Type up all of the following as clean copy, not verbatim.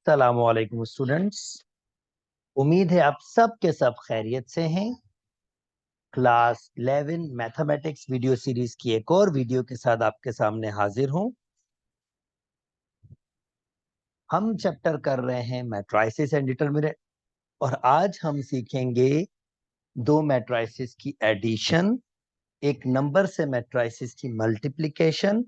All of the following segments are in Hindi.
अस्सलामुअलैकुम स्टूडेंट्स। उम्मीद है आप सब के सब खैरियत से हैं। क्लास 11 मैथमेटिक्स वीडियो सीरीज की एक और वीडियो के साथ आपके सामने हाजिर हूं। हम चैप्टर कर रहे हैं मैट्रिसेस एंड डिटरमिनेंट, और आज हम सीखेंगे दो मैट्रिसेस की एडिशन, एक नंबर से मैट्रिसेस की मल्टीप्लिकेशन,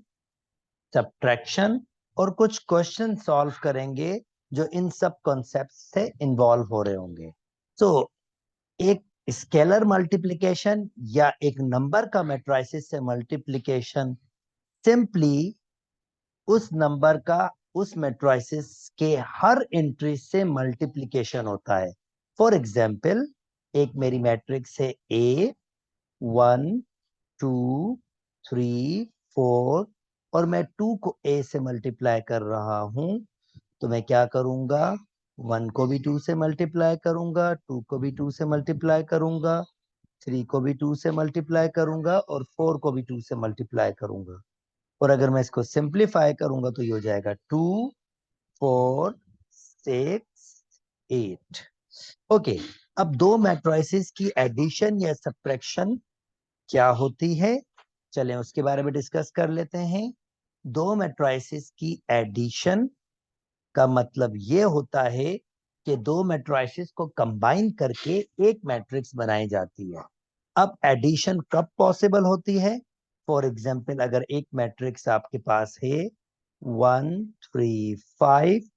सब्ट्रैक्शन और कुछ क्वेश्चन सॉल्व करेंगे जो इन सब कॉन्सेप्ट से इन्वॉल्व हो रहे होंगे। तो एक स्केलर मल्टीप्लिकेशन या एक नंबर का मैट्रिसेस से मल्टीप्लिकेशन सिंपली उस नंबर का उस मैट्रिसेस के हर एंट्री से मल्टीप्लिकेशन होता है। फॉर एग्जाम्पल, एक मेरी मैट्रिक्स है ए 1 2 3 4 और मैं 2 को ए से मल्टीप्लाई कर रहा हूं, तो मैं क्या करूंगा, 1 को भी 2 से मल्टीप्लाई करूंगा, 2 को भी 2 से मल्टीप्लाई करूंगा, 3 को भी 2 से मल्टीप्लाई करूंगा और 4 को भी 2 से मल्टीप्लाई करूंगा। और अगर मैं इसको सिंप्लीफाई करूंगा तो ये हो जाएगा 2 4 6 8। ओके, अब दो मैट्रिसेस की एडिशन या सब्ट्रैक्शन क्या होती है, चलें उसके बारे में डिस्कस कर लेते हैं। दो मैट्रिसेस की एडिशन का मतलब ये होता है कि दो मैट्रिसेस को कंबाइन करके एक मैट्रिक्स बनाई जाती है। अब एडिशन कब पॉसिबल होती है? फॉर एग्जाम्पल, अगर एक मैट्रिक्स आपके पास है 1 3 5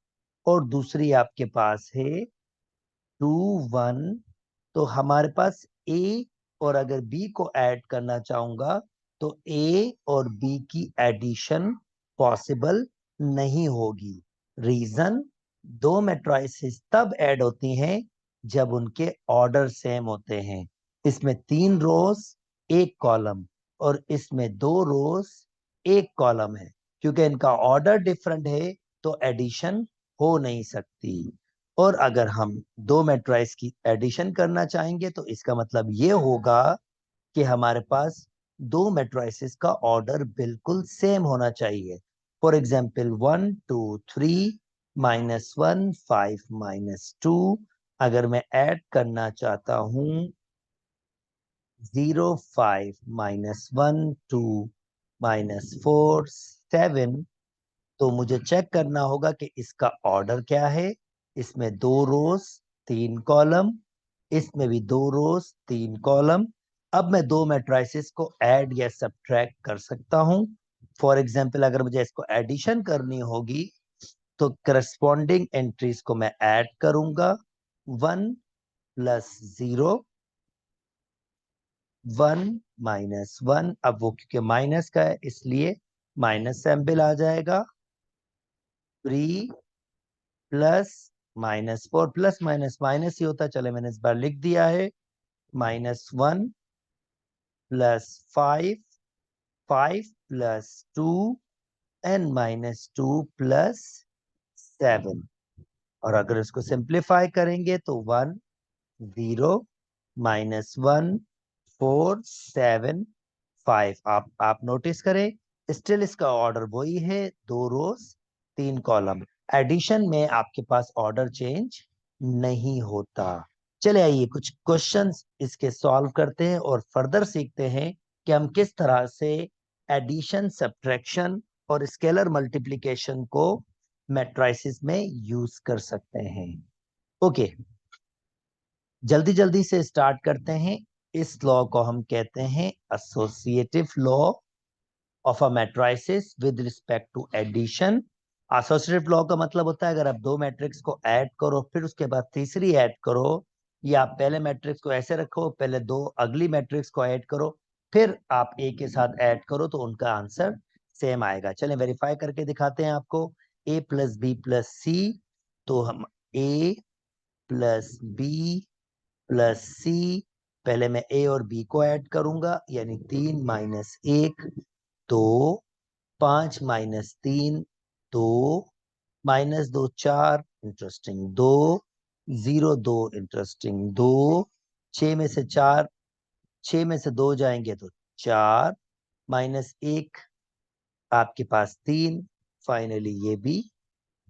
और दूसरी आपके पास है 2 1, तो हमारे पास ए और अगर बी को ऐड करना चाहूंगा तो ए और बी की एडिशन पॉसिबल नहीं होगी। रीजन, दो मैट्रिसेस तब ऐड होती हैं जब उनके ऑर्डर सेम होते हैं। इसमें 3 रोज 1 कॉलम और इसमें 2 रोज 1 कॉलम है। क्योंकि इनका ऑर्डर डिफरेंट है तो एडिशन हो नहीं सकती। और अगर हम दो मैट्रिक्स की एडिशन करना चाहेंगे तो इसका मतलब ये होगा कि हमारे पास दो मैट्रिसेस का ऑर्डर बिल्कुल सेम होना चाहिए। फॉर एग्जाम्पल 1 2 3 -1 5 -2, अगर मैं ऐड करना चाहता हूं 0 5 -1 2 -4 7, तो मुझे चेक करना होगा कि इसका ऑर्डर क्या है। इसमें 2 रोज 3 कॉलम, इसमें भी 2 रोज 3 कॉलम। अब मैं दो मैट्रिसेस को ऐड या सब्ट्रैक्ट कर सकता हूं। फॉर एग्जाम्पल, अगर मुझे इसको एडिशन करनी होगी तो करस्पॉन्डिंग एंट्रीज को मैं ऐड करूंगा। 1 प्लस 0, 1 -1, अब वो क्योंकि माइनस का है इसलिए माइनस सैंपल आ जाएगा। 3 प्लस -4, प्लस माइनस माइनस ही होता है, चले मैंने इस बार लिख दिया है। -1 प्लस 5, 5 प्लस 2 एंड -2 प्लस 7। और अगर इसको सिंप्लीफाई करेंगे तो 1 0 -1 4 7 5। आप नोटिस करें, स्टिल इसका ऑर्डर वही है, 2 रोज 3 कॉलम। एडिशन में आपके पास ऑर्डर चेंज नहीं होता। चले आइए कुछ क्वेश्चंस इसके सॉल्व करते हैं और फर्दर सीखते हैं कि हम किस तरह से एडिशन, सब्ट्रैक्शन और स्केलर मल्टीप्लिकेशन को मैट्रिसेस में यूज कर सकते हैं। ओके, जल्दी जल्दी से स्टार्ट करते हैं। इस लॉ को हम कहते हैं associative law of a matrices with respect to addition. Associative law का मतलब होता है अगर आप दो मैट्रिक्स को ऐड करो फिर उसके बाद तीसरी ऐड करो, या आप पहले मैट्रिक्स को ऐसे रखो, पहले दो अगली मैट्रिक्स को ऐड करो, फिर आप ए के साथ ऐड करो तो उनका आंसर सेम आएगा। चलें वेरीफाई करके दिखाते हैं आपको। ए प्लस बी प्लस सी, तो हम ए प्लस बी प्लस सी, पहले मैं ए और बी को ऐड करूंगा, यानी 3 -1 2, 5 -3 2, -2 4 इंटरेस्टिंग 2, 0 2 इंटरेस्टिंग 2, 6 में से 4, 6 में से 2 जाएंगे तो 4, -1 आपके पास 3, फाइनली ये भी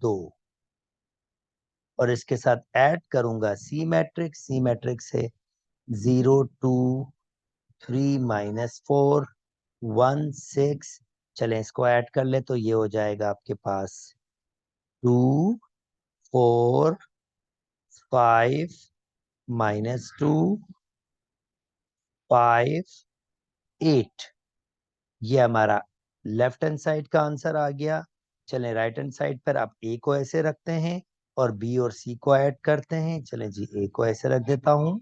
2। और इसके साथ ऐड करूंगा सी मैट्रिक्स है 0 2 3 -4 1 6। चलें इसको ऐड कर ले तो ये हो जाएगा आपके पास 2 4 5 -2 5 8। ये हमारा लेफ्ट हैंड साइड का आंसर आ गया। चलें राइट हैंड साइड पर आप ए को ऐसे रखते हैं और बी और सी को ऐड करते हैं। चलें जी ए को ऐसे रख देता हूं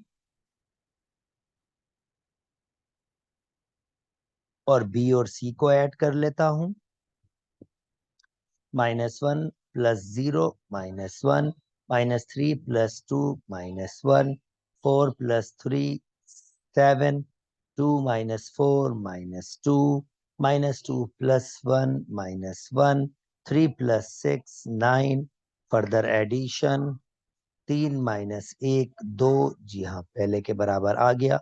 और बी और सी को ऐड कर लेता हूं। -1 + 0 -1 -3 + 2 -1 4 + 3 7 2 -4 -2 -2 + 1 -1 3 + 6 9। Further addition 3 -1 2। जी हाँ पहले के बराबर आ गया।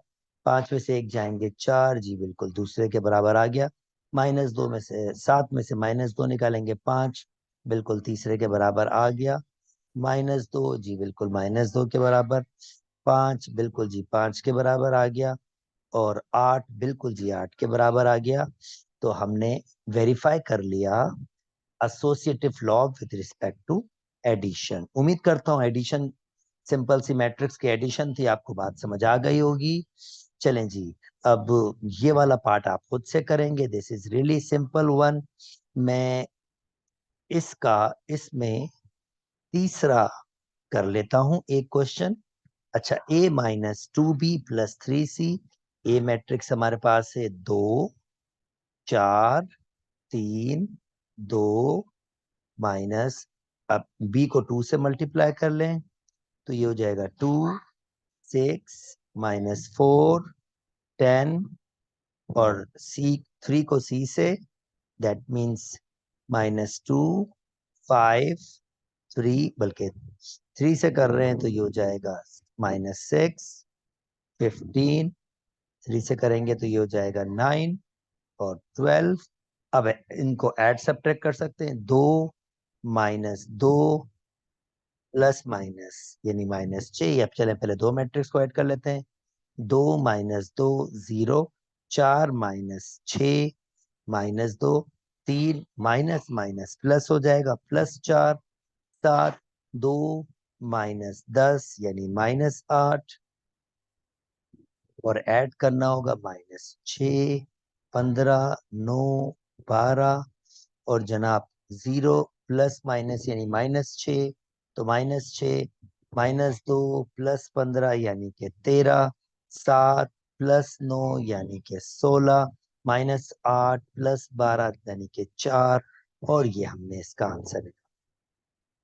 5 में से 1 जाएंगे 4। जी बिल्कुल दूसरे के बराबर आ गया। -2 में से 7 में से -2 निकालेंगे 5। बिल्कुल तीसरे के बराबर आ गया। -2 जी बिल्कुल -2 के बराबर। 5 बिल्कुल जी 5 के बराबर आ गया। और 8 बिल्कुल जी 8 के बराबर आ गया। तो हमने वेरीफाई कर लिया associative law with respect to addition. उम्मीद करता हूं एडिशन सिंपल सी मैट्रिक्स की एडिशन थी, आपको बात समझ आ गई होगी। चलें जी अब ये वाला पार्ट आप खुद से करेंगे। This is really simple one. मैं इसमें तीसरा कर लेता हूं एक क्वेश्चन। अच्छा A-2B + 3C। ए मैट्रिक्स हमारे पास है 2 4 3 2 माइनस, अब बी को 2 से मल्टीप्लाई कर लें तो ये हो जाएगा 2 6 -4 10। और सी 3 को सी से, दैट मीन्स -2 5 3, बल्कि 3 से कर रहे हैं तो ये हो जाएगा -6 15। 3 से करेंगे तो ये हो जाएगा 9 और 12। अब इनको ऐड सब्ट्रैक्ट कर सकते हैं। 2 -2 प्लस माइनस यानी -6। अब चलें पहले दो मैट्रिक्स को ऐड कर लेते हैं। 2 -2 0। 4 -6 -2 3 माइनस माइनस प्लस हो जाएगा +4 7 2 -10 यानी -8। और ऐड करना होगा -6 15 9 12। और जनाब 0 प्लस माइनस यानी -6 तो -6 -2 + 15 यानी कि 13 7 + 9 यानी कि 16 -8 + 12 यानी कि 4। और ये हमने इसका आंसर है।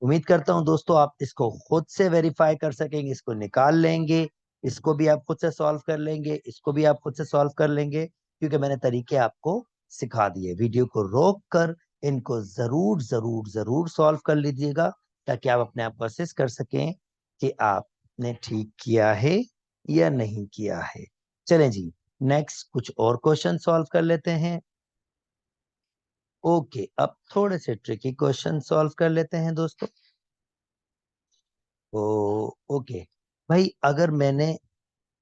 उम्मीद करता हूं दोस्तों आप इसको खुद से वेरीफाई कर सकेंगे, इसको निकाल लेंगे, इसको भी आप खुद से सॉल्व कर लेंगे, इसको भी आप खुद से सॉल्व कर लेंगे, क्योंकि मैंने तरीके आपको सिखा दिए। वीडियो को रोक कर इनको जरूर जरूर जरूर सॉल्व कर लीजिएगा ताकि आप अपने आप को असेस कर सकें कि आपने ठीक किया है या नहीं किया है। चलें जी नेक्स्ट कुछ और क्वेश्चन सॉल्व कर लेते हैं। ओके अब थोड़े से ट्रिकी क्वेश्चन सॉल्व कर लेते हैं दोस्तों। ओ ओके भाई, अगर मैंने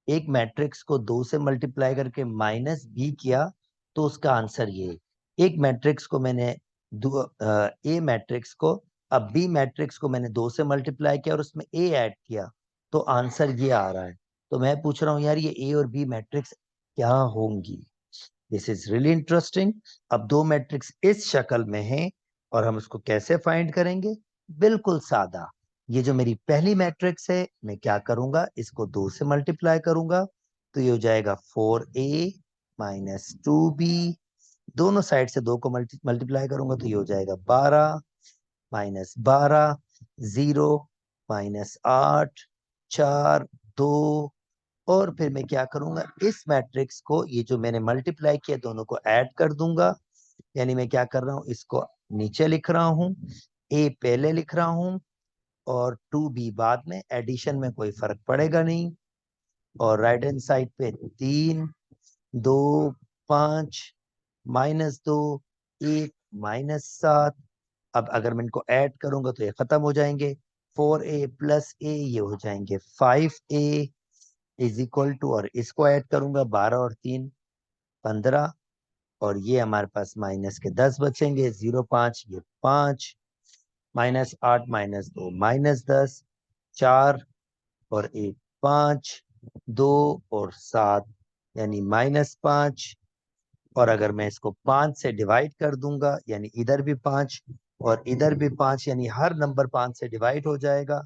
एक मैट्रिक्स को 2 से मल्टीप्लाई करके -b किया तो उसका आंसर ये है। एक मैट्रिक्स को मैंने ए मैट्रिक्स को, अब बी मैट्रिक्स को मैंने 2 से मल्टीप्लाई किया और उसमें ए ऐड किया तो आंसर ये आ रहा है। तो मैं पूछ रहा हूँ यार ये ए और बी मैट्रिक्स क्या होंगी। This is really interesting. अब दो मैट्रिक्स इस शक्ल में हैं और हम उसको कैसे फाइंड करेंगे। बिल्कुल सादा। ये जो मेरी पहली मैट्रिक्स है मैं क्या करूंगा, इसको 2 से मल्टीप्लाई करूंगा तो ये हो जाएगा 4A - 2B। दोनों साइड से 2 को मल्टीप्लाई करूंगा तो ये हो जाएगा 12 -12 0 -8 4 2। और फिर मैं क्या करूंगा, इस मैट्रिक्स को ये जो मैंने मल्टीप्लाई किया दोनों को ऐड कर दूंगा। यानी मैं क्या कर रहा हूं, इसको नीचे लिख रहा हूं, ए पहले लिख रहा हूं और 2b बाद में। एडिशन में कोई फर्क पड़ेगा नहीं। और राइट हैंड साइड पे 3 2 5 -2 1 -7। अब अगर मैं इनको ऐड करूंगा तो ये खत्म हो जाएंगे। 4a प्लस a ये हो जाएंगे 5a इज इक्वल टू, और इसको ऐड करूंगा 12 और 3 15, और ये हमारे पास माइनस के 10 बचेंगे, 0 5 ये 5, माइनस 8 माइनस 2 माइनस 10, 4 और 1 5, 2 और 7 यानी -5, और अगर मैं इसको 5 से डिवाइड कर दूंगा यानी इधर भी 5 और इधर भी 5 यानी हर नंबर 5 से डिवाइड हो जाएगा,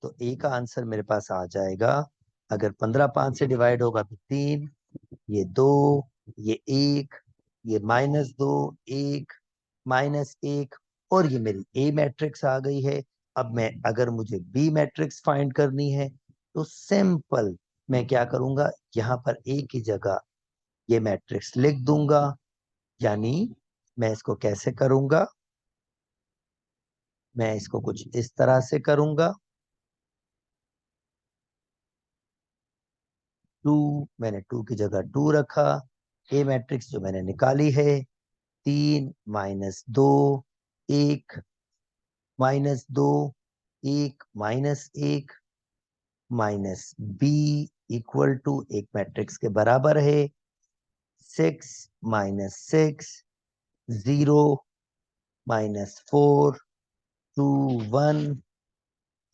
तो ए का आंसर मेरे पास आ जाएगा। अगर 15 5 से डिवाइड होगा तो 3, ये 2, ये 1, ये -2 1 -1, और ये मेरी ए मैट्रिक्स आ गई है। अब मैं अगर मुझे बी मैट्रिक्स फाइंड करनी है तो सिंपल मैं क्या करूंगा, यहाँ पर ए की जगह ये मैट्रिक्स लिख दूंगा। यानी मैं इसको कैसे करूंगा, मैं इसको कुछ इस तरह से करूंगा। 2, मैंने 2 की जगह 2 रखा, ए मैट्रिक्स जो मैंने निकाली है 3 -2 1 -2 1 -1 माइनस बी इक्वल टू एक मैट्रिक्स के बराबर है 6 -6 0 -4 2 1।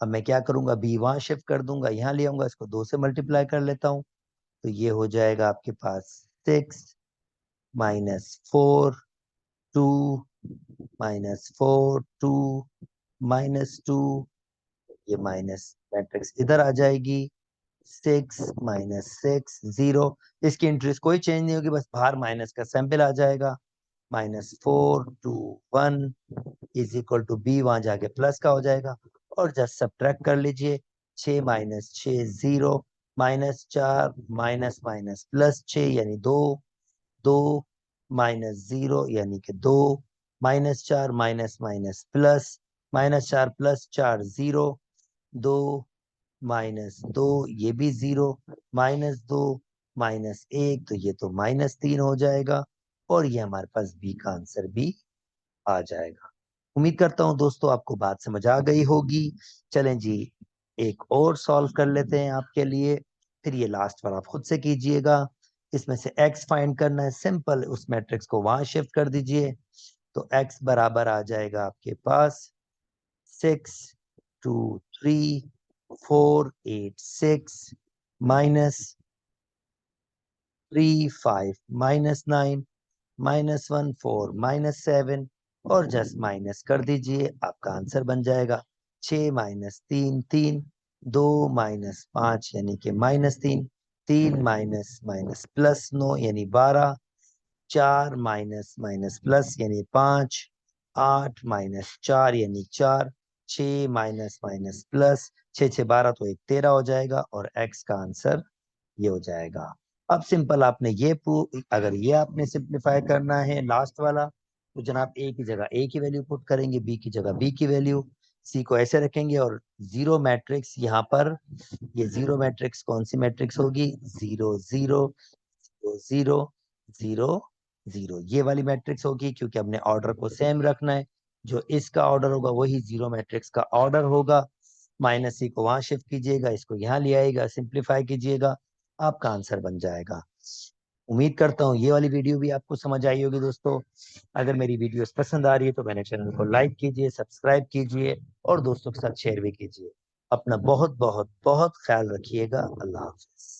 अब मैं क्या करूंगा, बी वहां शिफ्ट कर दूंगा, यहां ले आऊंगा, इसको 2 से मल्टीप्लाई कर लेता हूं, तो ये हो जाएगा आपके पास 6 -4 2 -4 2 -2, ये माइनस मैट्रिक्स इधर आ जाएगी 6 -6 0। इसकी इंट्रीज कोई चेंज नहीं होगी, बस बाहर माइनस का सैंपल आ जाएगा। -4 2 1 इज इक्वल टू बी वहां जाके प्लस का हो जाएगा, और जस्ट सब्ट्रैक्ट कर लीजिए। 6 -6 0 -4 माइनस माइनस प्लस 6 यानी 2 2 -0 यानी कि 2 -4 माइनस माइनस प्लस -4 प्लस 4 0 2 -2 ये भी 0 -2 -1, तो ये तो -3 हो जाएगा, और ये हमारे पास बी का आंसर भी आ जाएगा। उम्मीद करता हूं दोस्तों आपको बात समझ आ गई होगी। चलें जी, एक और सॉल्व कर लेते हैं आपके लिए, फिर ये लास्ट वाला आप खुद से कीजिएगा। इसमें से x फाइंड करना है, सिंपल उस मैट्रिक्स को वहां शिफ्ट कर दीजिए, तो x बराबर आ जाएगा आपके पास 6 2 3 4 8 6 माइनस 3 5 -9 -1 4 -7, और जस्ट माइनस कर दीजिए, आपका आंसर बन जाएगा 6 -3 3 2 -5 यानी कि -3 3 माइनस माइनस प्लस 9 यानी 12 4 माइनस माइनस प्लस यानी 5 8 -4 यानी 4 6 माइनस माइनस प्लस 6 6 12, तो एक 13 हो जाएगा, और x का आंसर ये हो जाएगा। अब सिंपल आपने ये अगर ये आपने सिंप्लीफाई करना है लास्ट वाला, तो जनाब ए की जगह ए की वैल्यू पुट करेंगे, बी की जगह बी की वैल्यू, सी को ऐसे रखेंगे, और जीरो मैट्रिक्स यहाँ पर, ये जीरो मैट्रिक्स कौन सी मैट्रिक्स होगी, 0 0 0 0 0 ये वाली मैट्रिक्स होगी, क्योंकि हमने ऑर्डर को सेम रखना है। जो इसका ऑर्डर होगा वही जीरो मैट्रिक्स का ऑर्डर होगा। माइनस सी को वहां शिफ्ट कीजिएगा, इसको यहाँ ले आएगा, सिंप्लीफाई कीजिएगा, आपका आंसर बन जाएगा। उम्मीद करता हूँ ये वाली वीडियो भी आपको समझ आई होगी दोस्तों। अगर मेरी वीडियोस पसंद आ रही है तो मेरे चैनल को लाइक कीजिए, सब्सक्राइब कीजिए, और दोस्तों के साथ शेयर भी कीजिए। अपना बहुत बहुत बहुत ख्याल रखिएगा। अल्लाह हाफिज।